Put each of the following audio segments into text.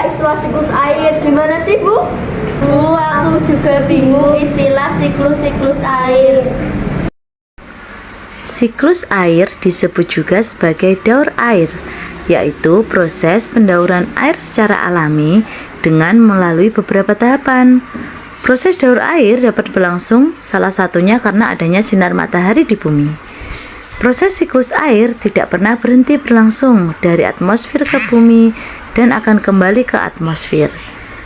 istilah siklus air. Gimana sih, Bu? Bu, aku juga bingung istilah siklus air. Siklus air disebut juga sebagai daur air, yaitu proses pendauran air secara alami dengan melalui beberapa tahapan. Proses daur air dapat berlangsung salah satunya karena adanya sinar matahari di bumi. Proses siklus air tidak pernah berhenti berlangsung dari atmosfer ke bumi dan akan kembali ke atmosfer.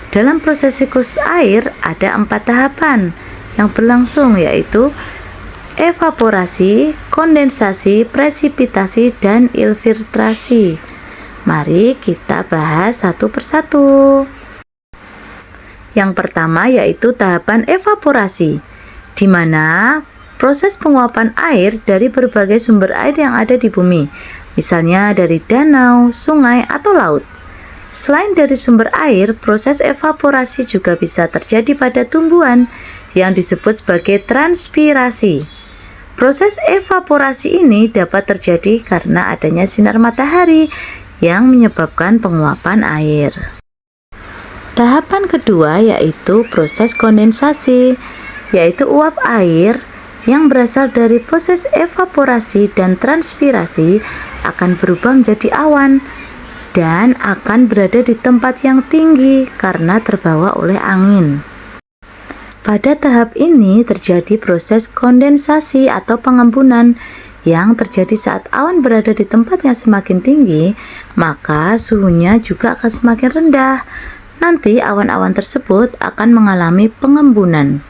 Dalam proses siklus air ada 4 tahapan yang berlangsung, yaitu evaporasi, kondensasi, presipitasi, dan infiltrasi. Mari kita bahas satu persatu. Yang pertama yaitu tahapan evaporasi, di mana proses penguapan air dari berbagai sumber air yang ada di bumi, misalnya dari danau, sungai, atau laut. Selain dari sumber air, proses evaporasi juga bisa terjadi pada tumbuhan yang disebut sebagai transpirasi. Proses evaporasi ini dapat terjadi karena adanya sinar matahari yang menyebabkan penguapan air. Tahapan kedua yaitu proses kondensasi, yaitu uap air yang berasal dari proses evaporasi dan transpirasi akan berubah menjadi awan dan akan berada di tempat yang tinggi karena terbawa oleh angin. Pada tahap ini terjadi proses kondensasi atau pengembunan yang terjadi saat awan berada di tempat yang semakin tinggi, maka suhunya juga akan semakin rendah. Nanti awan-awan tersebut akan mengalami pengembunan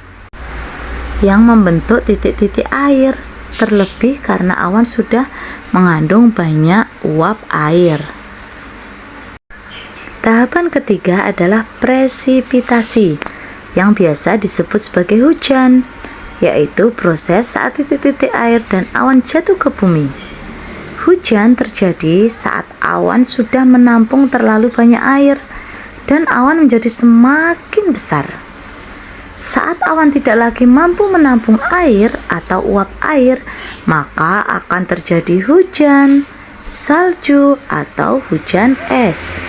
yang membentuk titik-titik air, terlebih karena awan sudah mengandung banyak uap air. Tahapan ketiga adalah presipitasi, yang biasa disebut sebagai hujan, yaitu proses saat titik-titik air dan awan jatuh ke bumi. Hujan terjadi saat awan sudah menampung terlalu banyak air dan awan menjadi semakin besar. Saat awan tidak lagi mampu menampung air atau uap air, maka akan terjadi hujan, salju, atau hujan es.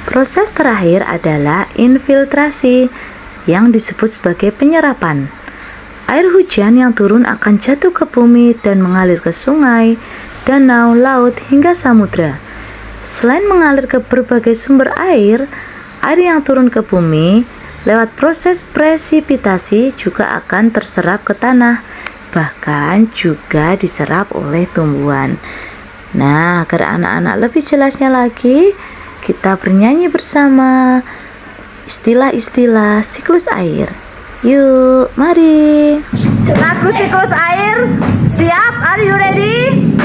Proses terakhir adalah infiltrasi yang disebut sebagai penyerapan. Air hujan yang turun akan jatuh ke bumi dan mengalir ke sungai, danau, laut, hingga samudra. Selain mengalir ke berbagai sumber air yang turun ke bumi lewat proses presipitasi juga akan terserap ke tanah, bahkan juga diserap oleh tumbuhan. Nah, agar anak-anak lebih jelasnya lagi, kita bernyanyi bersama istilah-istilah siklus air. Yuk, mari. Lagu siklus air. Siap? Are you ready?